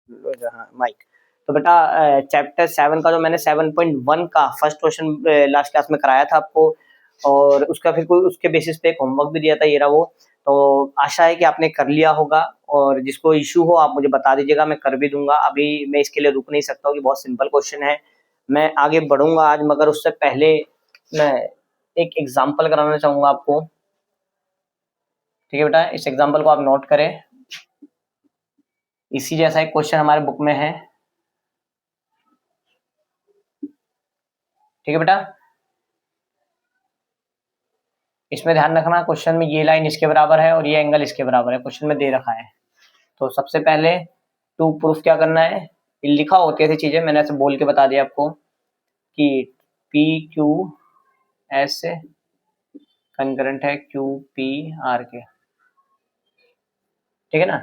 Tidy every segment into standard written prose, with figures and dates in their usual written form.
हाँ माइक। तो बेटा चैप्टर 7 का जो मैंने 7.1 का फर्स्ट क्वेश्चन लास्ट क्लास में कराया था आपको, और उसका फिर कोई उसके बेसिस पे एक होमवर्क भी दिया था, ये रहा वो। तो आशा है कि आपने कर लिया होगा, और जिसको इशू हो आप मुझे बता दीजिएगा, मैं कर भी दूंगा। अभी मैं इसके लिए रुक नहीं सकता हूँ कि बहुत सिंपल क्वेश्चन है, मैं आगे बढ़ूंगा आज, मगर उससे पहले मैं एक एग्जाम्पल कराना चाहूंगा आपको। ठीक है बेटा, इस एग्जाम्पल को आप नोट करें। इसी जैसा एक क्वेश्चन हमारे बुक में है। ठीक है बेटा, इसमें ध्यान रखना, क्वेश्चन में ये लाइन इसके बराबर है और ये एंगल इसके बराबर है, क्वेश्चन में दे रखा है। तो सबसे पहले टू प्रूफ क्या करना है, लिखा होती है ऐसी चीजें, मैंने ऐसे बोल के बता दिया आपको कि पी क्यू एस कंकरेंट है क्यू पी आर के। ठीक है ना।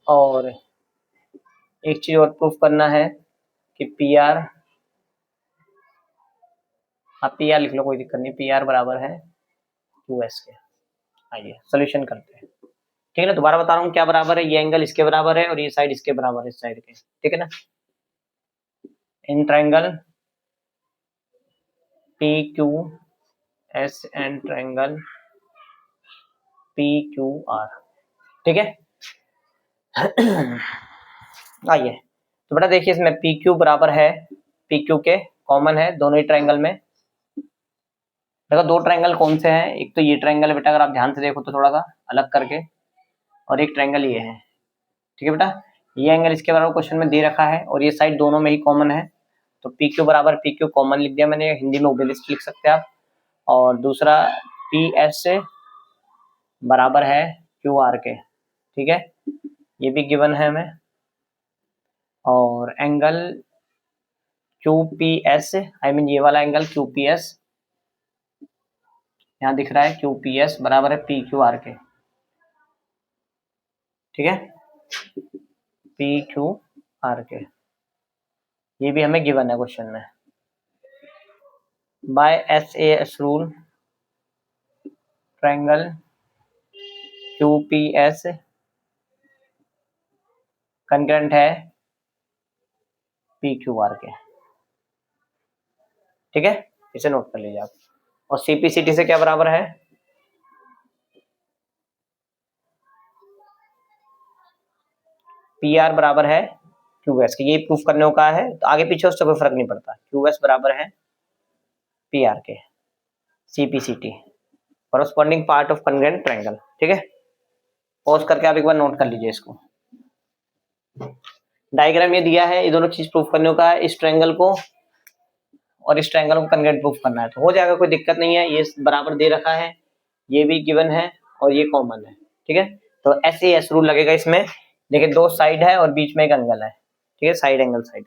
और एक चीज और प्रूफ करना है कि पी आर, आप पी आर लिख लो, कोई दिक्कत नहीं, पी आर बराबर है क्यू एस के। आइए सोल्यूशन करते हैं। ठीक है ना, दोबारा बता रहा हूँ क्या बराबर है, ये एंगल इसके बराबर है और ये साइड इसके बराबर है, इस साइड के। ठीक है ना। In triangle P Q S and triangle P Q are. ठीक है। आइए, तो बेटा देखिए, इसमें पी क्यू बराबर है पी क्यू के, कॉमन है दोनों ही ट्रायंगल में। देखो दो ट्रायंगल कौन से हैं, एक तो ये ट्रायंगल है बेटा, अगर आप ध्यान से देखो तो थोड़ा सा अलग करके, और एक ट्रायंगल ये है। ठीक है बेटा, ये एंगल इसके बराबर क्वेश्चन में दे रखा है, और ये साइड दोनों में ही कॉमन है। तो पी क्यू बराबर पी क्यू कॉमन लिख दिया मैंने, हिंदी में उबलिस्ट लिख सकते हैं आप। और दूसरा पी एस से बराबर है क्यू आर के। ठीक है, ये भी गिवन है हमें। और angle Q P S, I mean ये वाला एंगल क्यू पी एस, यहाँ दिख रहा है क्यू पी एस बराबर है पी क्यू आर के। ठीक है, पी क्यू आर के, ये भी हमें गिवन है क्वेश्चन में। By S A S rule triangle Q P S concurrent है पी क्यू आर के। ठीक है, इसे नोट कर लीजिए आप। और सीपीसीटी से क्या बराबर है, पी आर बराबर है क्यू एस के। ये प्रूफ करने का है, तो आगे पीछे उससे कोई फर्क नहीं पड़ता, क्यू एस बराबर है पी आर के। CPCT corresponding part of congruent triangle. ठीक है, पॉज करके आप एक बार नोट कर लीजिए इसको। डायग्राम ये दिया है, ये दोनों चीज प्रूफ करने का है, इस ट्रायंगल को और इस ट्रायंगल को कंग्रेंट प्रूफ करना है, तो हो जाएगा, कोई दिक्कत नहीं है। ये बराबर दे रखा है, ये भी गिवन है, और ये कॉमन है। ठीक है, तो एस ए एस रूल लगेगा इसमें। देखिए दो साइड है और बीच में एक एंगल है। ठीक है, साइड एंगल साइड,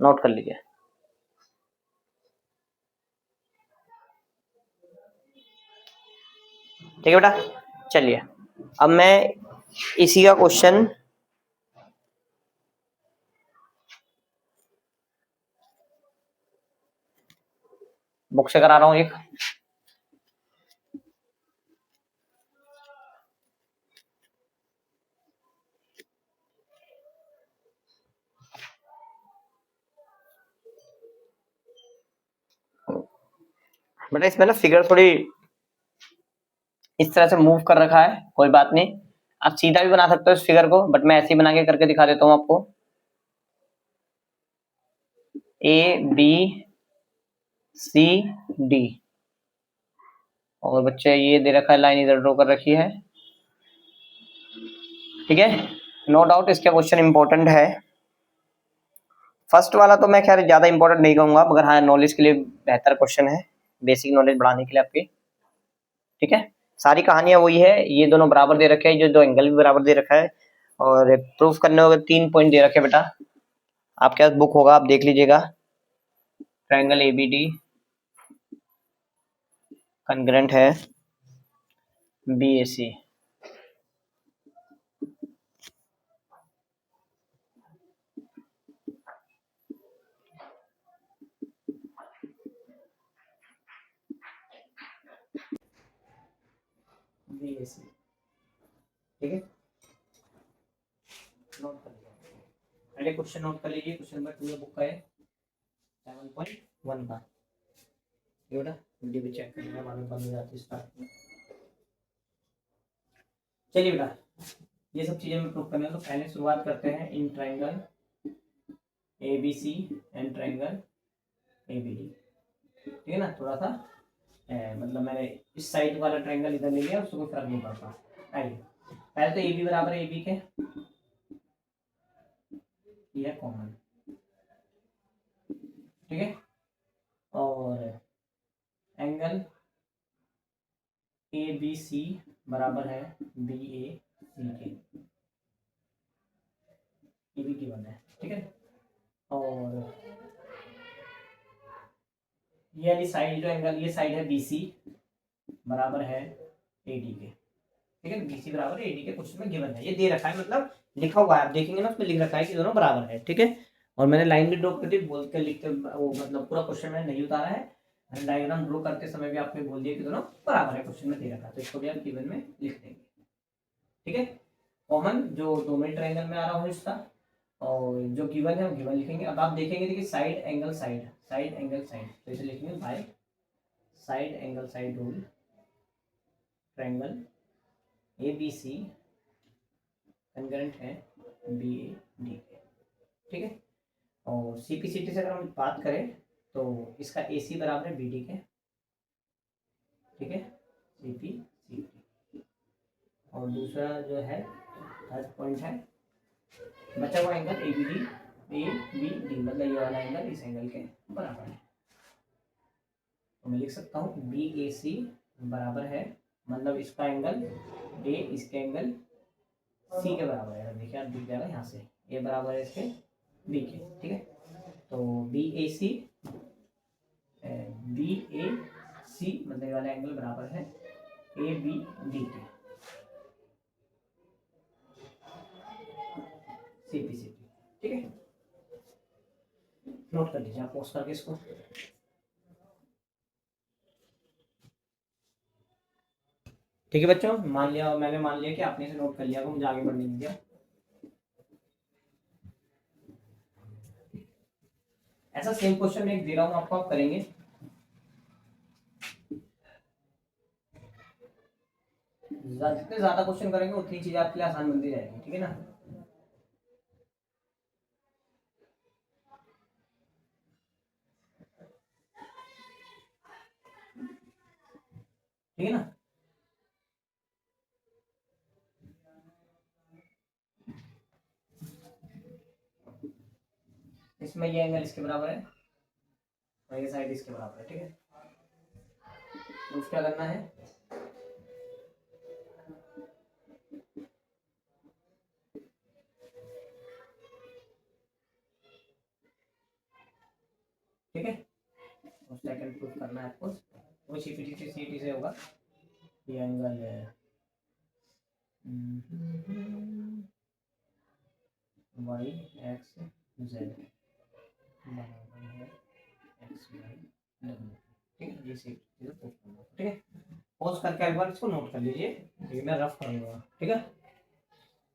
नोट कर लीजिए। ठीक है बेटा, चलिए अब मैं इसी का क्वेश्चन बुक से करा रहा हूँ एक। बेटा इसमें ना फिगर थोड़ी इस तरह से मूव कर रखा है, कोई बात नहीं, आप सीधा भी बना सकते हो इस फिगर को, बट मैं ऐसे ही बना के करके दिखा देता हूँ आपको। ए बी सी डी, और बच्चे ये दे रखा है, लाइन इधर ड्रॉ कर रखी है। ठीक है, नो डाउट इसका क्वेश्चन इंपॉर्टेंट है। फर्स्ट वाला तो मैं खैर ज्यादा इंपॉर्टेंट नहीं कहूंगा, मगर हाँ नॉलेज के लिए बेहतर क्वेश्चन है, बेसिक नॉलेज बढ़ाने के लिए आपकी। ठीक है, सारी कहानियां वही है, ये दोनों बराबर दे रखे हैं, जो दो एंगल भी बराबर दे रखा है, और प्रूफ करने होगा 3 पॉइंट दे रखे बेटा, आपके पास बुक होगा, आप देख लीजिएगा। ट्रायंगल एबीडी कंग्रेंट है बीएसी। बीएसी, ठीक है, पहले क्वेश्चन नोट कर लीजिए, क्वेश्चन नंबर 2 बुक का है 7.1 का। ये बेटा वीडियो भी चेक करना, मालूम बंद हो जाती है स्टार्ट में। चलिए बेटा ये सब चीजें मैं प्रूव करने, तो पहले शुरुआत करते हैं in triangle ABC and triangle ABD। ठीक है ना, थोड़ा सा मतलब मैंने इस साइड वाला ट्राइंगल इधर ले लिया, उससे कोई फर्क नहीं पड़ता। आइए पहले तो AB बराबर है AB के, ये है कॉमन। ठीक है, और एंगल ABC बराबर है BAC के, ये भी गिवन है। ठीक है, और ये वाली साइड जो एंगल, ये साइड है BC बराबर है AD के। ठीक है, BC बराबर है AD के, क्वेश्चन में गिवन है, ये दे रखा है, मतलब लिखा हुआ है, आप देखेंगे ना उसमें लिख रखा है कि दोनों बराबर है। ठीक है, और मैंने लाइन भी ड्रॉ कर दी, बोल के लिखते वो मतलब पूरा क्वेश्चन मैंने नहीं उतारा है, डायग्राम ड्रॉ करते समय भी आपने बोल दिया कि दोनों बराबर है, क्वेश्चन में दे रखा है, तो इसको भी आप गिवन में लिख देंगे। ठीक है, कॉमन जो दोनों ट्रायंगल में आ रहा हो इसका, और जो गिवन है वो गिवन लिखेंगे। अब आप देखेंगे देखिए side angle side, side angle side, तो इसे लिखेंगे by side angle side rule triangle ABC concurrent है BAD के। ठीक है, और CPCT से अगर हम बात करें तो इसका AC बराबर है BD के। ठीक है, CPCT, और दूसरा जो है थर्ड पॉइंट है बचा हुआ एंगल ABD मतलब ये वाला एंगल इस एंगल के बराबर है, तो मैं लिख सकता हूँ BAC बराबर है, मतलब इसका एंगल A इसके एंगल C के बराबर है। देखिए आप दिख जाएगा यहाँ से, A बराबर है इसके B के। ठीक है, तो BAC मतलब ये वाला एंगल बराबर है ABD के, CPCT। ठीक है, नोट कर लीजिए आप पोस्ट करके इसको। ठीक है बच्चों, मान लिया, मैंने मान लिया कि आपने इसे नोट कर लिया, मुझे आगे बढ़ने दीजिए। ऐसा सेम क्वेश्चन एक दे रहा हूं आपको, आप करेंगे। जितने ज्यादा क्वेश्चन करेंगे उतनी चीज आपके लिए आसान बनती जाएगी। ठीक है ना, ठीक है ना। इसमें ये एंगल इसके बराबर है और ये साइड इसके बराबर है। ठीक है, तो क्या करना है, ठीक है, और सेकंड प्रूफ करना है आपको, वो CPCT से होगा। ये एंगल YXZ बराबर है XY। ठीक है, ये सेम चीज़ें पोस्ट करना। ठीक है, पोस्ट करके एक बार इसको नोट कर लीजिए, ये मैं रफ करूँगा। ठीक है,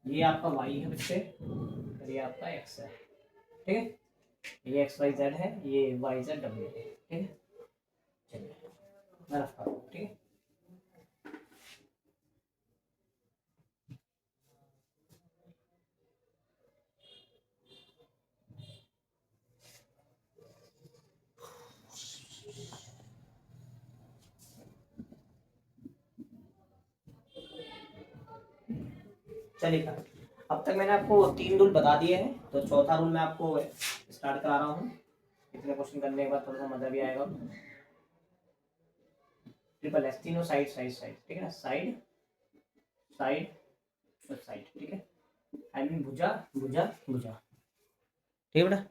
ये आपका Y है बच्चे और ये आपका X है। ठीक है, ये XYZ है, ये YZW है। ठीक है, चलिए मैं रफ करूँगा। ठीक है, चलिए अब तक मैंने आपको 3 रूल बता दिए हैं, तो चौथा रूल मैं आपको स्टार्ट करा रहा हूँ। इतने क्वेश्चन करने के बाद थोड़ा सा मजा भी आएगा। ट्रिपल एस, तीनों साइड साइड साइड। ठीक है ना, साइड साइड और साइड। ठीक है, आई मीन भुजा भुजा भुजा। ठीक है बेटा,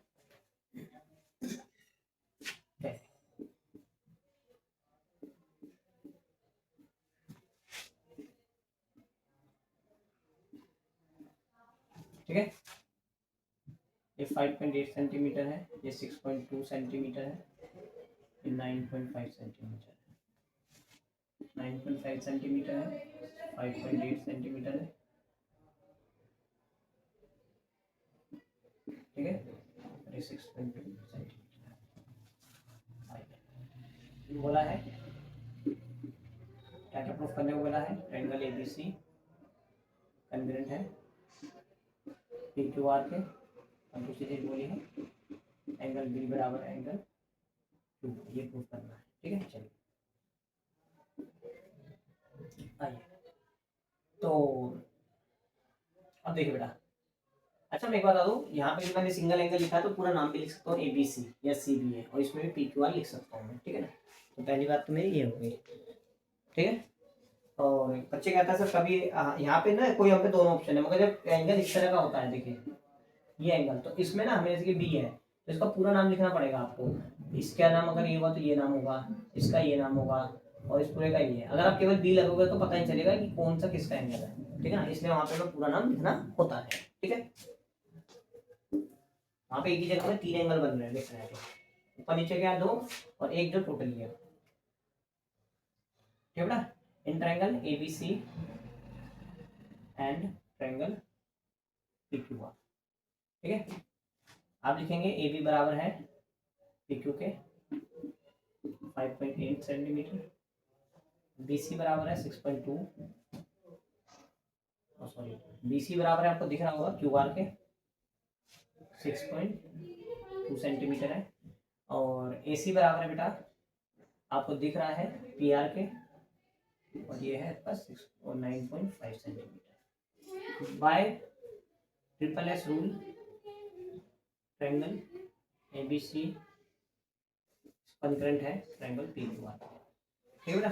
ठीक है, ये 5.8 सेंटीमीटर है, ये 6.2 सेंटीमीटर है, ये 9.5 सेंटीमीटर है, 9.5 सेंटीमीटर है, 5.8 सेंटीमीटर है, ठीक है 36.2 सेंटीमीटर बोला है। क्या क्या प्रूफ करने को बोला है? ट्रायंगल एबीसी कन्ग्रुएंट है PQR के, और दूसरी चीज बोली है एंगल बी बराबर एंगल टू, ये प्रूफ करना है। ठीक है चलिए आइए। तो अब देखिए बेटा, अच्छा मैं एक बात बता दूं, यहाँ पे मैंने सिंगल एंगल लिखा है तो पूरा नाम भी लिख सकता हूँ ABC या CBA, और इसमें भी PQR लिख सकता हूँ मैं। ठीक है ना, तो पहली बात तो मेरी ये हो गई। ठीक है, और बच्चे कहता है सर कभी यहाँ पे ना कोई, यहाँ पे दोनों ऑप्शन है, मगर जब एंगल इस तरह का होता है, देखिए ये एंगल, तो इसमें ना हमें जैसे कि B है तो इसका पूरा नाम लिखना पड़ेगा आपको। इसका नाम अगर ये हुआ तो ये नाम होगा, इसका ये नाम होगा, और इस पूरे का ये। अगर आप केवल B लगोगे तो पता नहीं चलेगा कि कौन सा किसका एंगल है। ठीक है ना, इसलिए वहाँ पे पूरा नाम लिखना होता है। ठीक है, वहाँ पे एक ही जगह में 3 एंगल बन रहे हैं, लिख रहे हैं, ऊपर नीचे क्या 2 और एक जो टोटल है। ठीक है बेटा, in triangle ABC and triangle PQR। ठीक है, आप लिखेंगे AB बराबर है PQ के 5.8 सेंटीमीटर, BC बराबर है 6.2, सॉरी BC बराबर है, आपको दिख रहा होगा QR के 6.2 सेंटीमीटर है, और AC बराबर है बेटा आपको दिख रहा है PR के, और ये है आपका 9.5 centimetre. Bye triple S rule triangle ABC concurrent है ट्रायंगल PQR। ठीक है बेटा,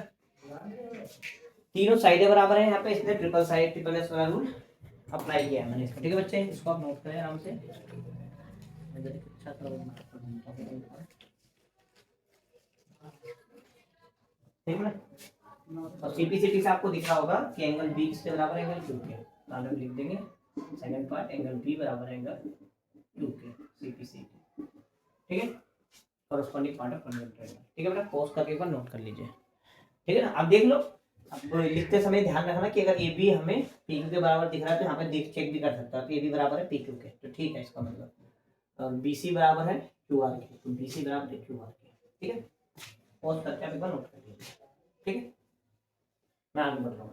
तीनों साइडें बराबर है यहाँ पे, इसलिए ट्रिपल S वाला रूल अप्लाई किया है मैंने इसको। ठीक है बच्चे, इसको आप नोट करें आराम से। ठीक है, और CPCT से आपको दिख रहा होगा कि एंगल B किसके बराबर है? एंगल Q के। तो हम लिख देंगे सेकंड पार्ट, एंगल B बराबर है एंगल Q के, CPCT। ठीक है, कॉरेस्पॉन्डिंग पार्ट ऑफ ट्रायंगल। ठीक है बेटा, पॉज करके एक बार नोट कर लीजिए। ठीक है ना, अब देख लो, अब लिखते समय ध्यान रखना कि अगर AB हमें PQ के बराबर दिख रहा है तो यहाँ पे देख चेक भी कर सकता है कि AB बराबर है PQ के, तो ठीक है, इसका मतलब BC बराबर है QR के, तो BC बराबर है QR के। ठीक है, पॉज करके आप एक बार नोट कर लीजिए। ठीक है, मैं आगे बढ़ रहा हूँ।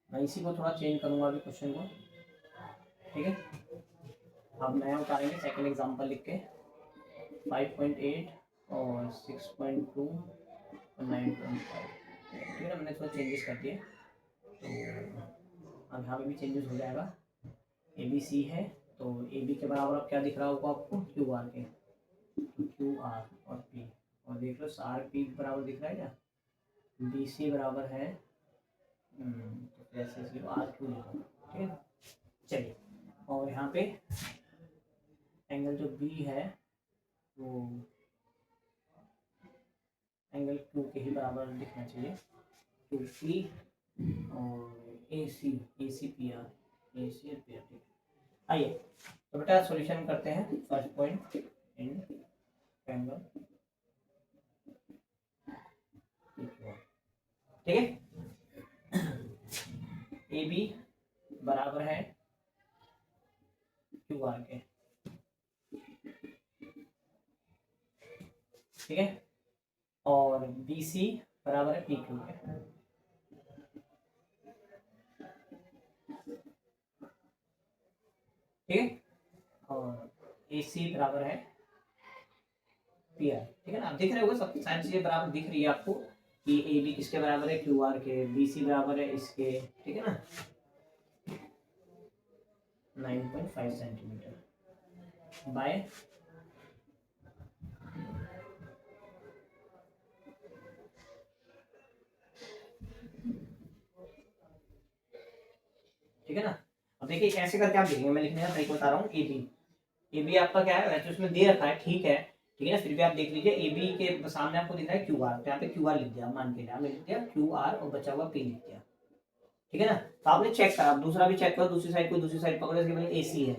मैं इसी को थोड़ा चेंज करूंगा अभी क्वेश्चन को। ठीक है, अब नया उतारेंगे सेकंड एग्जांपल लिख के 5.8 और 6.2 और 9.5। ठीक है ना, मैंने थोड़ा चेंजेस कर दिए, तो अब यहाँ पे भी चेंजेस हो जाएगा। ABC है तो AB के बराबर अब क्या दिख रहा होगा आपको? QR के, तो QR और P, और देख लो RP बराबर दिख रहा है क्या? BC बराबर है तो ऐसे RQ लिखो। ठीक है, चलिए, और यहाँ पे एंगल जो B है वो एंगल Q के ही बराबर दिखना चाहिए, QP और AC PR। ठीक है, आइए तो बेटा सॉल्यूशन करते हैं। फर्स्ट पॉइंट इन ट्रायंगल, ठीक है, AB बराबर है QR के। ठीक है, और BC बराबर है PQ के। ठीक है, और AC बराबर है PR। ठीक है ना, आप दिख रहे होगा सब सारी चीजें बराबर दिख रही है आपको कि AB किसके बराबर है? QR के। BC बराबर है इसके, ठीक है ना, 9.5 सेंटीमीटर बाय ठीक है ना। अब देखिए ऐसे करके आप देखेंगे, मैं लिखने का तरीका बता रहा हूँ। AB आपका क्या है, वैसे उसमें दे रखा है, ठीक है, ठीक है ना, फिर भी आप देख लीजिए AB के सामने आपको दिख रहा है QR, तो यहाँ पे QR लिख दिया, मान के आपने लिख दिया QR और बचा हुआ P लिख दिया। ठीक है ना, तो आपने चेक करा, दूसरा भी चेक करो, दूसरी साइड को दूसरी साइड पकड़ो, इसके मतलब AC है,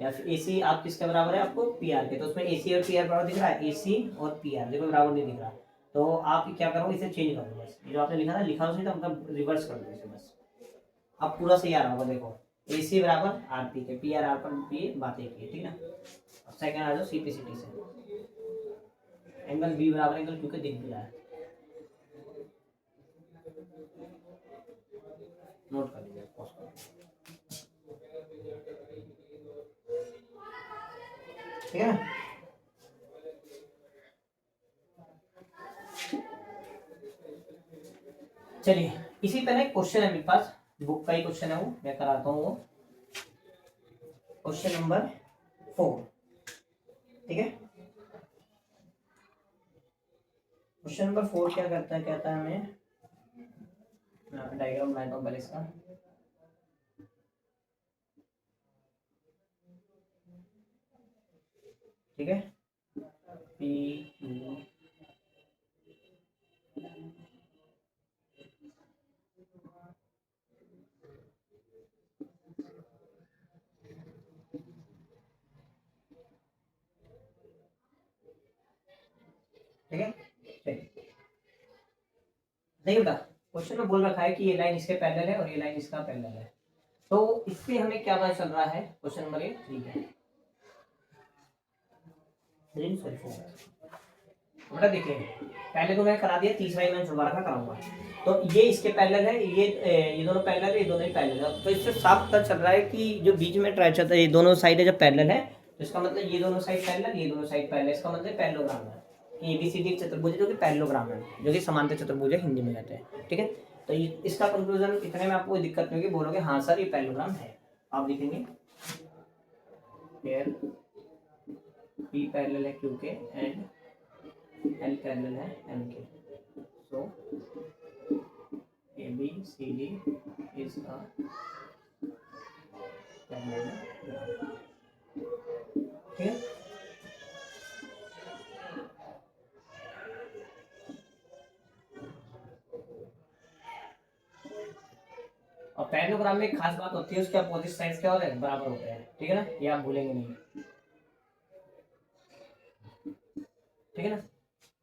या फिर AC आप किसके बराबर है? आपको PR के, तो उसमें AC और PR बराबर दिख रहा है, AC और PR देखो बराबर नहीं दिख रहा, तो आप क्या करो, इसे चेंज कर दो बस, ये जो आपने लिखा था लिखा उसे तो मतलब रिवर्स कर दो इसे बस। अब पूरा सही आ रहा होगा, देखो ए सी बराबर आर पी के, पी आर आर पर पी बातें की, ठीक है ना। सेकंड आ जाओ सी पी सी टी से, एंगल बी बराबर एंगल क्यू के दिख भी रहा है, नोट कर लीजिए ठीक है ना। चलिए इसी तरह एक क्वेश्चन है मेरे पास, बुक का ही क्वेश्चन है वो, मैं कराता हूँ वो। क्वेश्चन नंबर 4, ठीक है। क्वेश्चन नंबर 4 क्या करता है, कहता है हमें, मैं डायग्राम बनाता हूँ पहले इसका, ठीक है। पी क्यू ठीक है। देखिए बेटा, क्वेश्चन में बोल रखा है कि ये लाइन इसके पैरेलल है और ये लाइन इसका पैरेलल है, तो इससे हमें क्या पता चल रहा है, क्वेश्चन नंबर 8 ठीक है, सॉरी 4। बेटा देखिए, पहले तो मैं करा दिया, तीसरा ही मैं दोबारा कराऊंगा। तो ये इसके पैरेलल है, ये दोनों पैरेलल है, ये दोनों ही पैरेलल है, तो इससे साफ पता चल रहा है कि जो बीच में ट्राइचर है, ये दोनों साइड है जब पैरेलल है, तो इसका मतलब ये दोनों साइड पैरेलल, ये दोनों साइड पैरेलल, इसका मतलब पैरेललोग्राम है कि एबीसीडी चतुर्भुज जो कि पैरेललोग्राम है, जो कि समांतर चतुर्भुज है हिंदी में कहते हैं, ठीक है। तो इसका कंक्लूजन इतने में आपको कोई दिक्कत नहीं होगी, बोलोगे हाँ सर ये पैरेललोग्राम है, आप लिखेंगे पी पैरेलल है क्यू के एंड एल पैरेलल है एम के, so A B C D is a parallelogram, ठीक है। और पैरेललोग्राम में एक खास बात होती है, उसके अपोजिट साइड्स क्या होते हैं, बराबर होते हैं, ठीक है ना, ये आप भूलेंगे नहीं, ठीक है ना।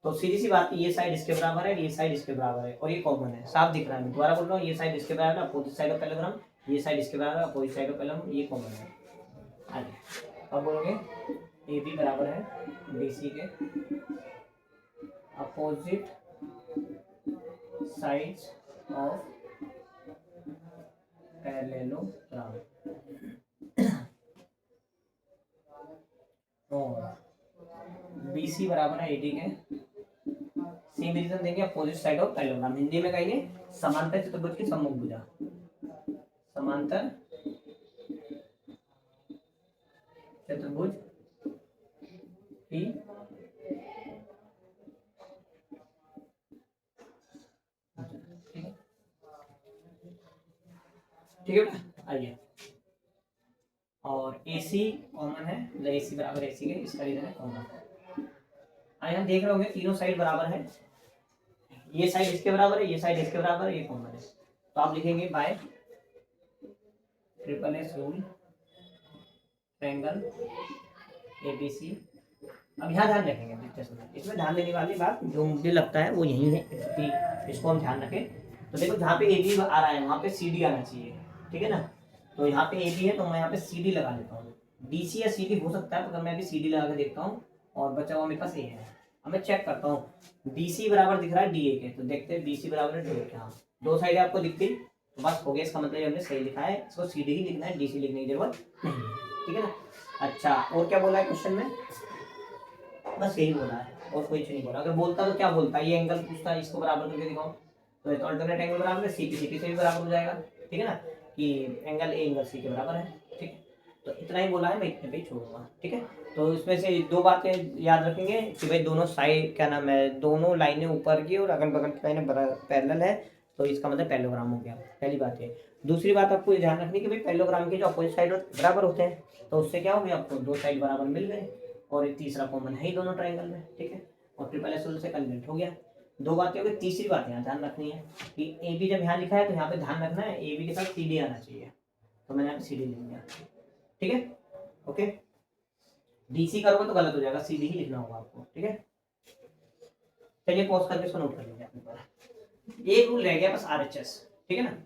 तो सीधी सी बात, ये साइड इसके बराबर है, ये साइड इसके बराबर है, और ये कॉमन है, साफ दिख रहा है, मैं दोबारा बोल रहा हूँ, ये साइड इसके बराबर है, अपोजिट साइड ऑफ पैरेललोग्राम, ये साइड इसके बराबर है, अपोजिट साइड ऑफ पैरेललोग्राम, ये कॉमन है। आगे अब बोलोगे ए बी बराबर है बी सी के अपोजिट साइड्स ऑफ पैरेललोग्राम, और बी सी बराबर है ए डी के, सेम रीजन देंगे, opposite side of parallelogram, Hindi में कहेंगे समांतर चतुर्भुज की सम्मुख भुजा, समांतर चतुर्भुज की ठीक है, आइए। और ए सी कॉमन है, मतलब ए सी बराबर ए सी के, इसका रीजन है कॉमन। आइए हम देख रहे होंगे तीनों साइड बराबर है, ये साइड इसके बराबर है, ये साइड इसके बराबर है, ये कॉमन है, तो आप लिखेंगे bye triple S rule triangle ABC. अब यहाँ ध्यान रखेंगे, इसमें ध्यान देने वाली बात जो मुझे लगता है वो यही है कि इसको हम ध्यान रखें। तो देखो जहाँ पे ए बी आ रहा है वहाँ पे सी डी आना चाहिए, ठीक है ना। तो यहाँ पे ए बी है तो मैं यहाँ पे सी डी लगा लेता हूँ, डी सी या सी डी हो सकता है, तो मैं अभी सी डी लगा के देखता हूँ, और बचा हुआ मेरे पास ए है। अब मैं चेक करता हूँ, डी सी बराबर दिख रहा है डी ए के, तो देखते हैं डी सी बराबर है डी ए के, हाँ दो साइड आपको दिखती, तो बस हो गया, इसका मतलब हमने सही लिखा है, इसको सी डी ही लिखना है, डी सी लिखने की जरूरत नहीं है, ठीक है ना। अच्छा और क्या बोला है क्वेश्चन में, बस यही बोला है और कोई नहीं बोला, अगर बोलता तो क्या बोलता, ये एंगल पूछता है, इसको बराबर करके दिखाओ, तो अल्टरनेट एंगल बराबर है, सी की सी से भी बराबर हो जाएगा, ठीक है ना, कि एंगल ए एंगल सी के बराबर है, ठीक है। तो इतना ही बोला है, मैं इतने पे ही छोड़ूंगा, ठीक है। तो इसमें से दो बातें याद रखेंगे कि भाई दोनों साइड क्या नाम है, दोनों लाइनें ऊपर की और अगल बगल की लाइनें पैरेलल है, तो इसका मतलब पैरेललोग्राम हो गया, पहली बात है। दूसरी बात आपको ध्यान रखनी कि भाई पैरेललोग्राम के जो अपोजिट साइड बराबर होते हैं, तो उससे क्या हो गया, आपको दो साइड बराबर मिल गए, और एक तीसरा कॉमन है ही दोनों ट्रायंगल में, ठीक है, और ट्रिपल एस रूल से कन्वर्ट हो गया। दो बातें हो गई, तीसरी बात यहाँ ध्यान रखनी है कि ए बी जब यहाँ लिखा है तो यहाँ पे ध्यान रखना है ए बी के साथ सी डी आना चाहिए, तो मैंने यहाँ पे सी डी लिख दिया, ठीक है, ओके। डी सी करोगे तो गलत हो जाएगा, सी डी ही लिखना होगा आपको, ठीक है। चलिए पॉज करके इसको नोट कर लीजिए अपने पास। एक रूल रह गया बस RHS, ठीक है ना।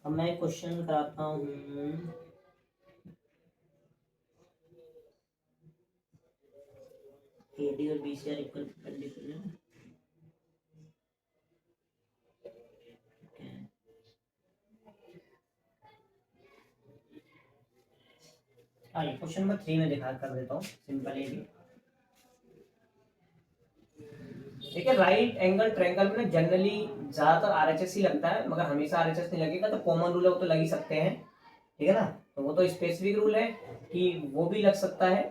अब मैं क्वेश्चन कराता हूँ। AD और BC आर इक्वल परपेंडिकुलर। आइए क्वेश्चन नंबर 3 में दिखा कर देता हूँ, सिंपल ये भी। देखिए राइट एंगल ट्रायंगल में जनरली ज्यादातर RHS ही लगता है, मगर हमेशा RHS नहीं लगेगा, तो कॉमन रूल है वो तो लग ही सकते हैं, ठीक है ना। तो वो तो स्पेसिफिक रूल है कि वो भी लग सकता है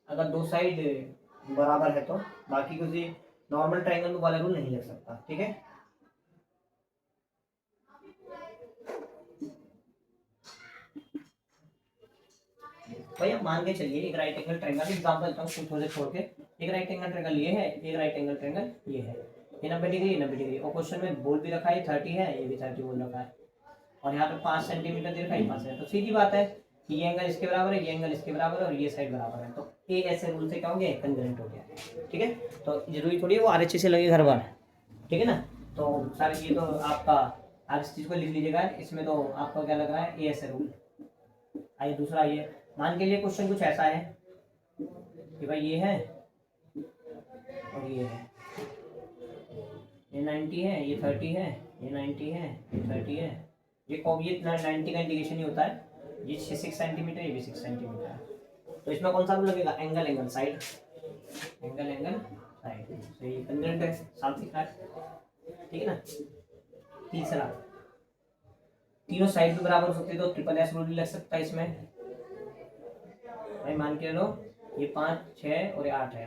अगर दो साइड बराबर है तो, बाकी किसी नॉर्मल ट्रायंगल में वाला रूल नहीं लग सकता, ठीक है। भैया मान के चलिए एक राइट एंगल ट्रायंगल एग्जांपल देता हूँ कुछ से छोड़ के। एक राइट एंगल ट्रायंगल ये है, एक राइट एंगल ट्रायंगल ये है, ये 90 डिग्री, ये 90 डिग्री, और क्वेश्चन में बोल भी रखा है 30 है, ये भी 30 बोल रखा है, और यहाँ पे 5 सेंटीमीटर दे रखा है, 5 है, तो सीधी बात है कि ये एंगल इसके बराबर है, ये एंगल इसके बराबर है, और ये साइड बराबर है, तो ये ऐसे रूल से क्या हो गया, कंग्रुएंट हो गया, ठीक है। तो जरूरी थोड़ी वो RHS से लगे हर बार, ठीक है ना। तो सर ये तो आपका आप इस चीज को लिख लीजिएगा, इसमें तो आपको क्या लग रहा है, ये ऐसे रूल। आइए दूसरा, ये मान के लिए क्वेश्चन कुछ ऐसा है कि भाई ये है और ये है, ये 90 है, ये 30 है, ये 90 है, ये 30 है, ये 90 का इंडिकेशन ही होता है, ये 6 सेंटीमीटर, ये भी 6 सेंटीमीटर है, तो इसमें कौन सा रूल लगेगा, angle angle side, angle angle side, तो ये कंग्रुएंट है, साफ दिख रहा है, ठीक है ना। तीसरा, तीनों साइड भी बराबर हो सकती है तो SSS रूल भी लग सकता है इसमें, भाई मान के लो ये 5 6 और ये 8 है,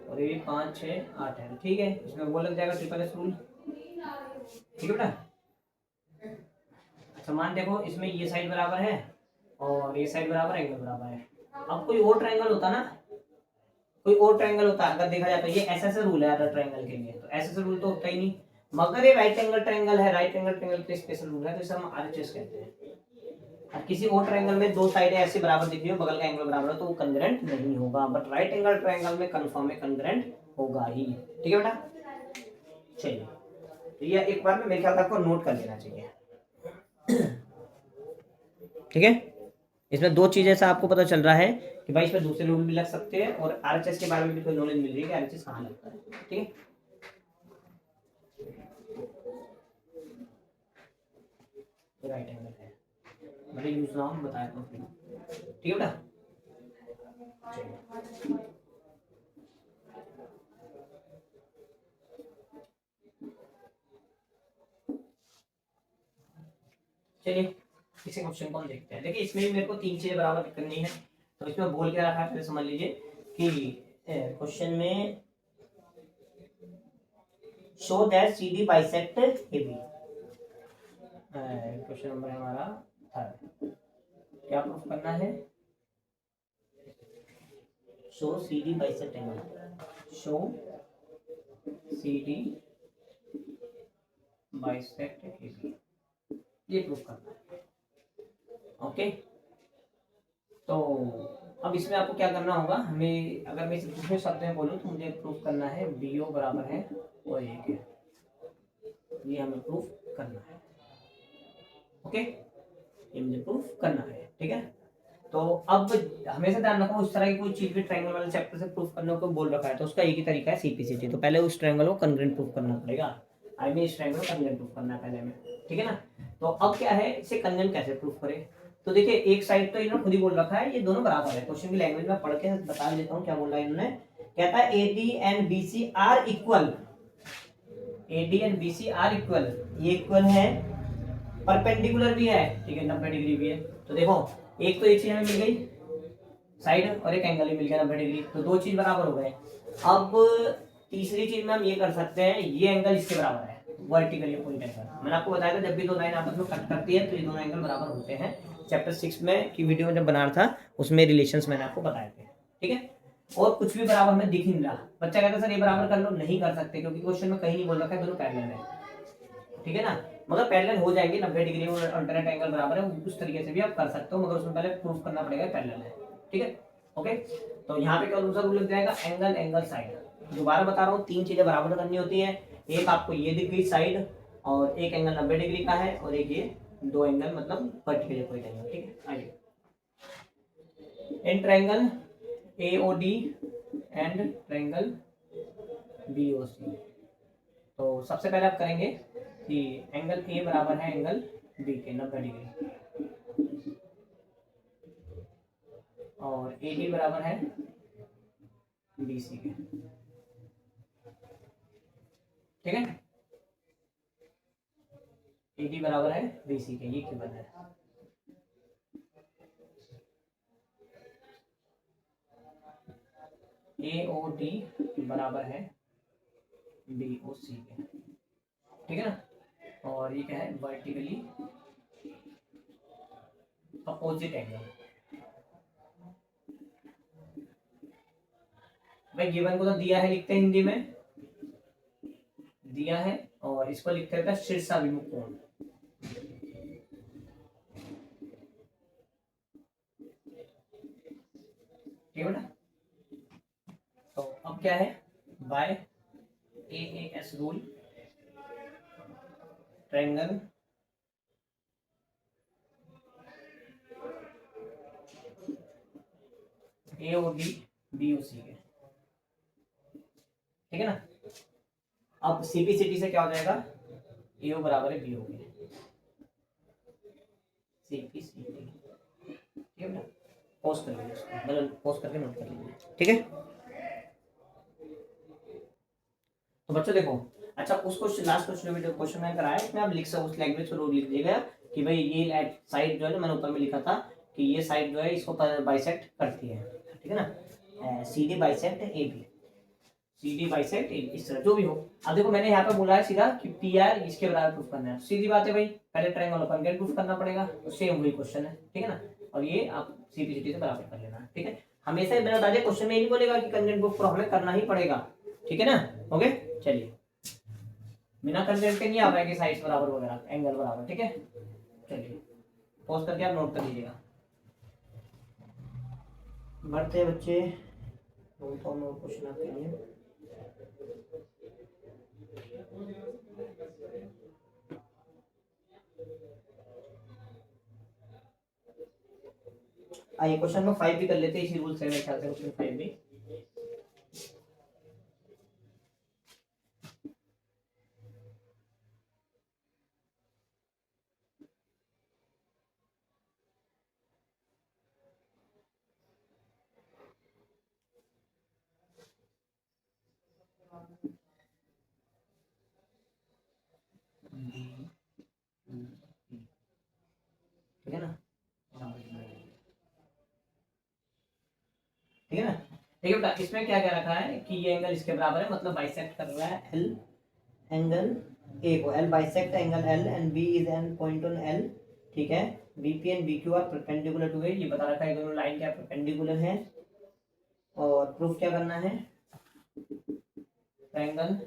और ये 5 6 8 है, ठीक है, इसमें वो लग जाएगा SSS रूल, ठीक है बेटा। अच्छा मान देखो इसमें ये साइड बराबर है और ये साइड बराबर, एंगल बराबर है। अब कोई और ट्रायंगल होता ना, कोई और ट्रायंगल होता अगर देखा जाए तो ये SSS रूल है अदर ट्रायंगल के लिए, तो SSS रूल तो होता ही नहीं, मगर ये राइट एंगल ट्रायंगल है, राइट एंगल ट्रायंगल के स्पेशल रूल है, तो इसे हम RHS कहते हैं। और किसी और ट्रायंगल में दो साइडें ऐसे बराबर दिख रही हो, बगल का एंगल बराबर हो, तो वो कंग्रुएंट नहीं होगा, बट राइट एंगल ट्रायंगल में कंफर्म है कंग्रुएंट होगा ही, ठीक है बेटा। चलिए तो ये एक बार में मेरे ख्याल आपको नोट कर लेना चाहिए, ठीक है। इसमें दो चीजें से आपको पता चल रहा है कि भाई इसमें दूसरे रूल भी लग सकते हैं, और RHS के बारे में भी कोई नॉलेज मिल रही है कि RHS कहाँ लगता है, ठीक है। राइट एंगल है, मैंने यूज नाम बताया था, ठीक है बेटा। चलिए इसी क्वेश्चन को हम देखते हैं। देखिए इसमें भी मेरे को तीन चीजें बराबर करनी है, तो इसमें बोल क्या रखा है पहले समझ लीजिए कि क्वेश्चन में show that CD bisect AB, question number है हमारा थर्ड, क्या प्रूफ करना है, show CD bisect angle, show CD bisect AB, ये प्रूफ करना है, ओके। तो अब इसमें आपको क्या करना होगा, हमें अगर मैं दूसरे शब्द में बोलूँ तो मुझे प्रूफ करना है BO बराबर है और 1 है, ये हमें प्रूफ करना है, ओके, ये मुझे प्रूफ करना है, ठीक है। तो अब हमेशा ध्यान रखो उस तरह की कोई चीज भी ट्रायंगल वाले चैप्टर से प्रूफ करने को बोल रखा है तो उसका एक ही तरीका है CPCT, तो पहले उस ट्रायंगल को कंग्रुएंट प्रूफ करना पड़ेगा, आई मीन इस ट्रायंगल को कंग्रुएंट प्रूफ करना है पहले में, ठीक है ना। तो अब क्या है, इसे कंग्रुएंट कैसे प्रूफ करें, तो देखिए एक साइड तो इन्होंने खुद ही बोल रखा है ये दोनों बराबर है, क्वेश्चन की लैंग्वेज में पढ़ के बता देता हूँ क्या बोल रहा है इन्होंने, कहता है AD and BC are equal, AD and BC are equal, ये इक्वल है, परपेंडिकुलर भी है, ठीक है, 90 डिग्री भी है, तो देखो एक तो एक चीज हमें मिल गई साइड और एक एंगल ही मिल गया 90 डिग्री, तो दो चीज बराबर हो गए। अब तीसरी चीज में हम ये कर सकते हैं, ये एंगल इसके बराबर है, वर्टिकली पॉइंट एंगल, मैंने आपको बताया था जब भी दो लाइन आपस में कट करती है तो ये दोनों एंगल बराबर होते हैं, चैप्टर 6 में की वीडियो में जब बना रहा था उसमें रिलेशंस मैंने आपको बताए थे, ठीक है। और कुछ भी बराबर में दिख नहीं रहा, बच्चा कहता सर ये बराबर कर लो, नहीं कर सकते क्योंकि क्वेश्चन में कहीं नहीं बोल रखा है दोनों पैरेलल है, ठीक है ना। मगर पैरेलल हो जाएंगे, 90 डिग्री और अल्टरनेट एंगल बराबर है, उस तरीके से भी आप कर सकते हो, मगर उसमें पहले प्रूफ करना पड़ेगा पैरेलल है। ठीक है, ओके। तो यहाँ पे कौन सा रूल लग जाएगा, एंगल एंगल साइड। दोबारा बता रहा हूँ, तीन चीजें बराबर करनी होती है। एक आपको ये दिख गई साइड, और एक एंगल 90 डिग्री का है, और एक ये दो एंगल मतलब वर्टिकल कोई एंगल। ठीक है, आइए in triangle AOD and triangle BOC। तो सबसे पहले आप करेंगे कि एंगल A बराबर है एंगल B के 90 डिग्री, और AD बराबर है BC के। ठीक है, AD बराबर है BC के, ये गिवन है। AOD बराबर है BOC के। ठीक है ना, और ये क्या है, वर्टिकली अपोजिट एंगल। भाई गिवन को तो दिया है, लिखते हैं हिंदी में, दिया है, और इसको लिखते हैं शीर्षाभिमुख कोण। ठीक है बेटा, तो अब क्या है, by AAS rule triangle AOD BOC के। ठीक है ना, अब CPCT से क्या हो जाएगा, AO बराबर है BO के, CPCT। ठीक है बेटा, पोस्ट कर लीजिए उसको, मतलब पोस्ट करके नोट कर लीजिए। ठीक है, तो बच्चों देखो, अच्छा उस question, last question video question मैंने कराया, इसमें आप लिख सकते, उस लैंग्वेज को रूल लिख दीजिएगा कि भाई ये साइड जो है ना, मैंने ऊपर में लिखा था कि ये साइड जो है इसको बाइसेक्ट करती है। ठीक है ना, CD bisect AB, CD bisect AB, इस तरह जो भी हो। अब देखो मैंने यहाँ पे बोला है सीधा कि PR इसके बराबर प्रूफ करना है, सीधी बात है भाई, पहले ट्रायंगल अपन के प्रूफ करना पड़ेगा, तो सेम वही क्वेश्चन है। ठीक है ना, और ये आप CPCT से बराबर कर लेना। ठीक है, हमेशा मेरा बता दिया, क्वेश्चन में ये नहीं बोलेगा कि कंटेंट प्रूफ हमें करना ही पड़ेगा। ठीक है ना, ओके। चलिए, बिना कंटेंट के नहीं आ रहा है कि साइड्स बराबर वगैरह, एंगल बराबर। ठीक है, चलिए पॉज करके आप नोट कर लीजिएगा। बढ़ते हैं बच्चे, क्वेश्चन आपके लिए। आइए क्वेश्चन नंबर 5 भी कर लेते हैं इसी रूल से, मेरे ख्याल से क्वेश्चन 5 भी। ठीक है ना, ठीक है ना। देखिए बेटा, इसमें क्या क्या रखा है कि ये एंगल इसके बराबर है, मतलब बाइसेक्ट कर रहा है L एंगल A को, L bisect angle L and B is an point on L। ठीक है, BP and BQ are perpendicular to A, ये बता रखा है दोनों लाइन क्या परपेंडिकुलर है। और प्रूफ क्या करना है, ट्रायंगल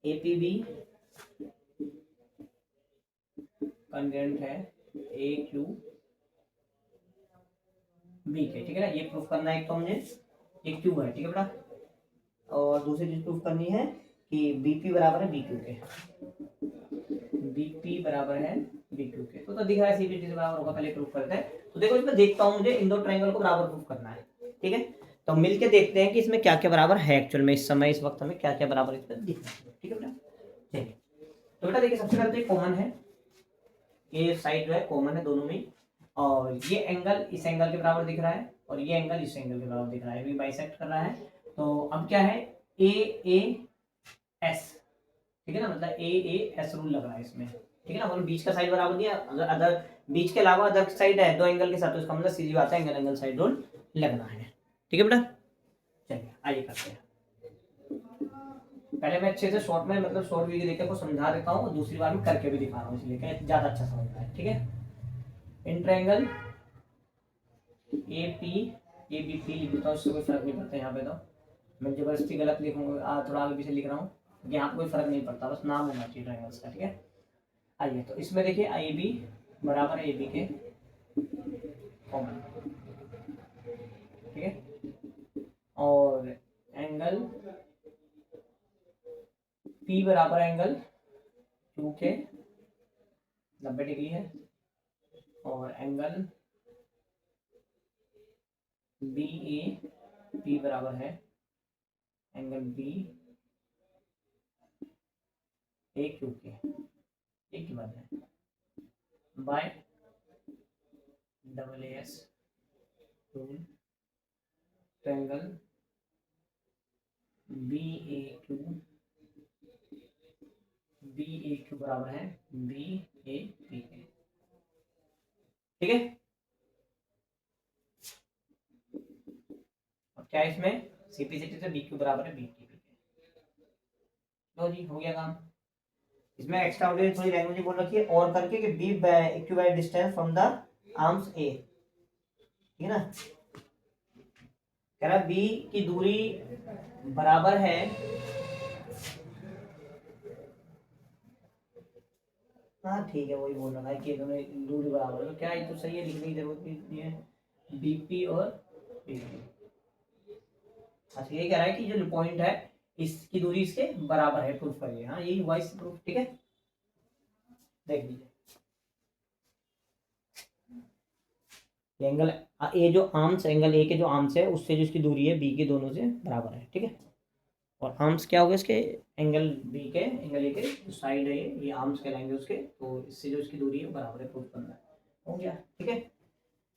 APB कंग्रुएंट है AQB के। ठीक है ना, ये प्रूफ करना है, एक तो मुझे ये क्यू है। ठीक है बेटा, और दूसरी चीज प्रूफ करनी है कि BP बराबर है BQ के, BP बराबर है BQ के। तो दिख रहा है CPCT से बराबर होगा, पहले प्रूफ करते हैं। तो देखो इसमें देखता हूँ, मुझे इन दो ट्रायंगल को बराबर प्रूफ करना है। ठीक है, तो मिलके देखते हैं कि इसमें क्या क्या बराबर है एक्चुअल में, इस समय इस वक्त हमें क्या क्या बराबर इसमें दिख रहा है। ठीक है बेटा, चलिए तो बेटा देखिए, सबसे पहले तो कॉमन है, ये साइड जो है कॉमन है दोनों में, और ये एंगल इस एंगल के बराबर दिख रहा है, और ये एंगल इस एंगल के बराबर दिख रहा है, भी बाइसेक्ट कर रहा है। तो अब क्या है, AAS। ठीक है ना, मतलब AAS रूल लग रहा है इसमें। ठीक है ना, मतलब बीच का साइड बराबर दिया, अगर अदर बीच के अलावा अदर साइड है दो एंगल के साथ, तो इसका मतलब सीधी बात है एंगल एंगल साइड रूल लगना है। ठीक है बेटा, चलिए आइए करते हैं। पहले मैं अच्छे से शॉर्ट में, मतलब शॉर्ट वीडियो देखकर को समझा देता हूँ, और दूसरी बार में करके भी दिखा रहा हूँ, इसलिए ज्यादा अच्छा समझ में आए। ठीक है, इन ट्रायंगल ABP लिखता हूँ, इससे कोई फर्क नहीं पड़ता यहाँ पे, तो मैं जबरदस्ती गलत लिखूंगा, थोड़ा आगे पीछे लिख रहा हूँ। यहाँ कोई फर्क नहीं पड़ता, बस नाम होना चाहिए ट्रायंगल्स का, ठीक है। आइए तो इसमें देखिए आई बी बराबर है ए बी के कॉमन, ठीक है, और एंगल पी बराबर एंगल क्यू के 90 डिग्री है, और एंगल बी ए बराबर है एंगल बी ए क्यू के, एक ही बात है, by double S rule, angle B A Q बराबर है बी ए पी के, ठीक है। अब क्या है इसमें, सिंपलिसिटी से बी क्यू बराबर है बी टी पी के, लो जी हो गया काम। इसमें एक्स्ट्रा ऑर्डिनरी थोड़ी लैंग्वेज बोल रखी है और करके कि B equivalent distance from the arms A, ठीक है ना। कह रहा बी की दूरी बराबर है, हाँ ठीक है वही बोल रहा है कि दोनों दूरी बराबर है, तो क्या है तो सही है, लिखने की जरूरत नहीं है, बीपी और बीपी। अच्छा ये कह रहा है कि जो पॉइंट है इसकी दूरी इसके बराबर है, प्रूफ करिए, हाँ यही हुआ इस प्रूफ, ठीक है। देख लीजिए एंगल ए जो आर्म्स, एंगल ए के जो आर्म्स है उससे जो इसकी दूरी है बी के दोनों से बराबर है, ठीक है। और आर्म्स क्या होगा इसके, एंगल बी के एंगल ए के जो साइड है ये आर्म्स कहलाएंगे उसके, तो इससे जो इसकी दूरी है बराबर है, प्रूफ करना है, हो गया, ठीक है।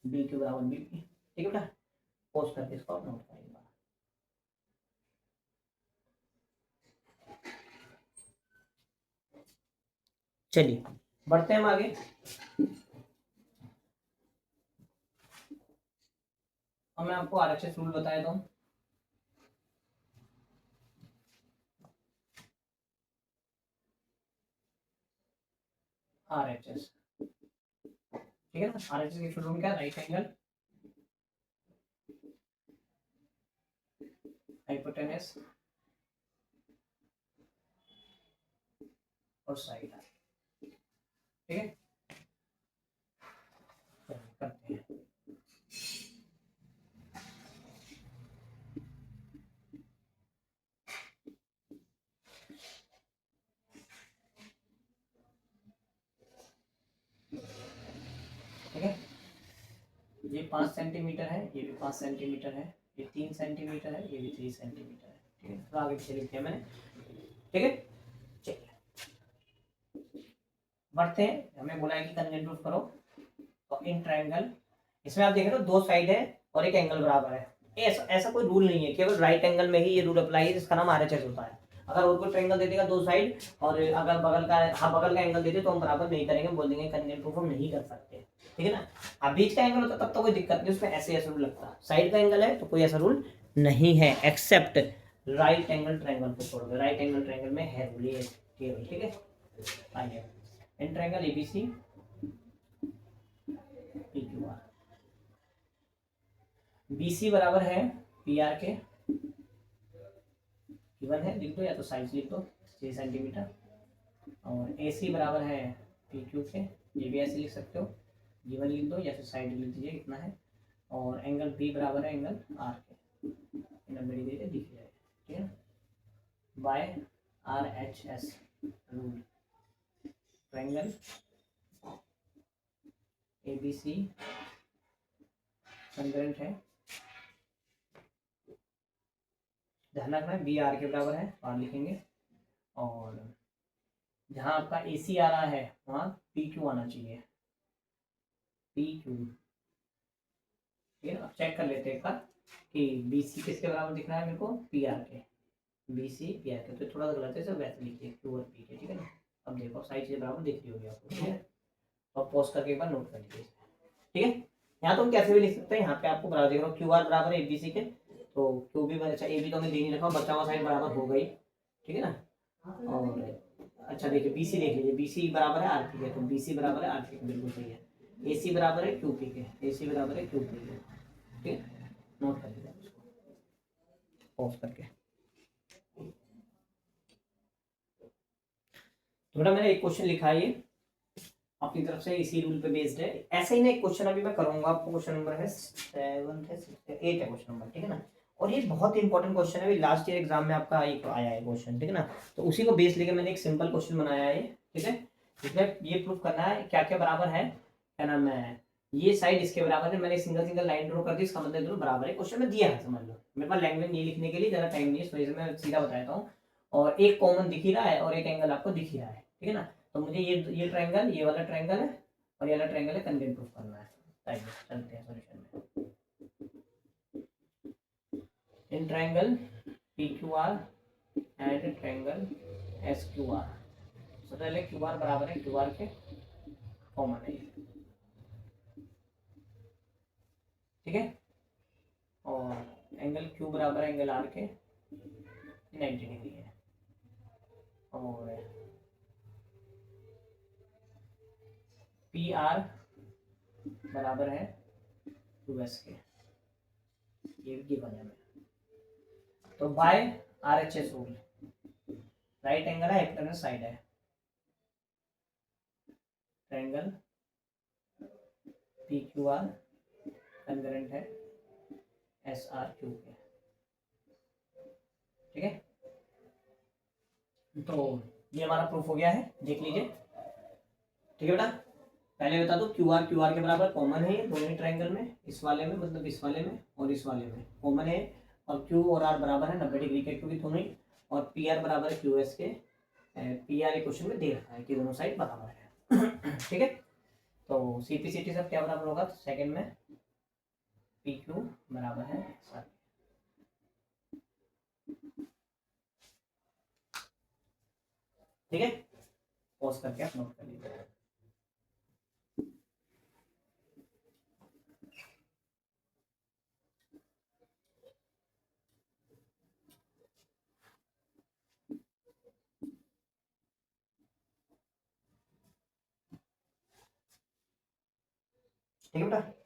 बी के बराबर बी, ठीक है बेटा, पोस्ट करके इसको आप नोट करेंगे। चलिए बढ़ते हैं हम आगे। अब मैं आपको आरएचएस रूल बताया था, आरएचएस, ठीक है ना। आरएचएस की फुल फॉर्म क्या है, राइट एंगल हाइपोटेनस और साइड, ठीक है। करते हैं, ठीक है। ये 5 सेंटीमीटर है, ये भी 5 सेंटीमीटर है, ये 3 सेंटीमीटर है, ये भी 3 सेंटीमीटर है, ठीक है। थोड़ा आगे पीछे लिख दिया मैंने, ठीक है। चलिए बढ़ते हैं, हमें बोला है कि कंजन प्रूफ करो, तो इन ट्रायंगल इसमें आप देख रहे हो दो साइड है और एक एंगल बराबर है, ऐसा कोई रूल नहीं है, केवल राइट एंगल में ही ये रूल अप्लाई है, जिसका नाम आरएचएस होता है। अगर और कोई ट्रायंगल दे देगा दो साइड और अगर बगल का, हाँ बगल का एंगल दे दे तो हम बराबर नहीं करेंगे, बोल देंगे कंजन प्रूफ हम नहीं कर सकते, ठीक है ना। अब बीच का एंगल होता तब तो कोई दिक्कत नहीं, उसमें ऐसे ऐसा रूल लगता है, साइड का एंगल है तो कोई ऐसा रूल नहीं है, एक्सेप्ट राइट एंगल ट्रायंगल को छोड़ के, राइट एंगल ट्रायंगल में है रूल ये केवल, ठीक है। आइए in triangle ABC PQR, BC बराबर है पी आर के, गिवन है लिख दो या तो साइज लिख दो 6 सेंटीमीटर, और ए सी बराबर है पी क्यू के, ये भी ऐसे लिख सकते हो, गिवन लिख दो या फिर साइड लिख दीजिए इतना है, और एंगल बी बराबर है एंगल आर के, 90 डिग्री से दिख जाए, ठीक है। By R H S rule triangle A B C congruent है, ध्यान रखना है बी आर के बराबर है, आर लिखेंगे, और जहाँ आपका ए सी आ रहा है वहाँ पी क्यू आना चाहिए, पी क्यू, ठीक है। अब चेक कर लेते हैं एक बार कि बी सी किसके बराबर दिख रहा है मेरे को, पी आर के, बी सी पी आर के, तो थोड़ा सा गलत है सर, वैसे लिखिए क्यू और पी के, ठीक है ना। अब देखो साइज के बराबर दिख रही होगी आपको, ठीक है। तो आप पॉज करके एक बार नोट कर लीजिए, ठीक है। यहाँ तो हम कैसे भी लिख सकते हैं, यहाँ पे आपको बराबर देख रहा हूँ क्यू आर बराबर है ए बी सी के, तो क्यू भी, अच्छा ए बी तो हमें दे नहीं रखा, बच्चा हुआ साइड बराबर हो गई, ठीक है ना। और अच्छा देखिए बी सी देख लीजिए, बी सी बराबर है आर पी के, तो बी सी बराबर है आर पी के, बिल्कुल सही है। ए सी बराबर है क्यू पी के, ए सी बराबर है क्यू पी के, ठीक है। नोट कर लीजिए उसको पॉज करके। तो बेटा मैंने एक क्वेश्चन लिखा है ये अपनी तरफ से, इसी रूल पे बेस्ड है। ऐसे ही ना एक क्वेश्चन अभी मैं करूंगा आपको, क्वेश्चन नंबर है 7 है 6 है 8 है क्वेश्चन नंबर, ठीक है ना। और ये बहुत इंपॉर्टेंट क्वेश्चन है, लास्ट ईयर एग्जाम में आपका एक आया है क्वेश्चन, ठीक है ना। तो उसी को बेस लेके मैंने एक सिंपल क्वेश्चन बनाया है, ठीक है। इसमें ये प्रूफ करना है क्या क्या बराबर है, क्या नाम है, ये साइड इसके बराबर है। मैंने सिंगल सिंगल लाइन ड्रॉ कर दी, इसका मतलब दोनों बराबर है। क्वेश्चन में दिया है, समझ लो। मेरे पास लैंग्वेज नहीं लिखने के लिए ज़्यादा टाइम नहीं है, इस वजह से मैं सीधा बताता हूँ। और एक कॉमन दिख ही रहा है और एक एंगल आपको दिख ही रहा है, ठीक है ना। तो मुझे ये ट्रायंगल, ये वाला ट्रायंगल है और ये वाला ट्रायंगल है, कंटेंट प्रूफ करना है। आइए चलते हैं सॉल्यूशन में। In triangle P Q are and triangle S Q R, सबसे पहले क्यू आर बराबर है क्यू आर के कॉमन है, ठीक है। और एंगल क्यू बराबर है एंगल आर के 90 डिग्री है। और पी आर बराबर है टू एस के, ये गिवन है। तो by R H S rule, right angle है, हाइपोटेनस साइड है, triangle P Q R congruent है एस आर क्यू के, ठीक है। तो ये हमारा प्रूफ हो गया है, देख लीजिए, ठीक है बेटा। पहले बता दो क्यू आर के बराबर कॉमन है, ये दोनों ही ट्रायंगल में, इस वाले में मतलब इस वाले में और इस वाले में कॉमन है। और क्यू और आर बराबर है 90 डिग्री के, क्योंकि दोनों ही। और पी आर बराबर है क्यू एस के, पी आर क्वेश्चन में दे रखा है कि दोनों साइड बराबर है ठीक है। तो सी पी सी टी सब क्या बराबर होगा, तो सेकेंड में पी क्यू बराबर है सर, ठीक है। पॉज करके आप नोट कर लीजिए। ठीक है बेटा।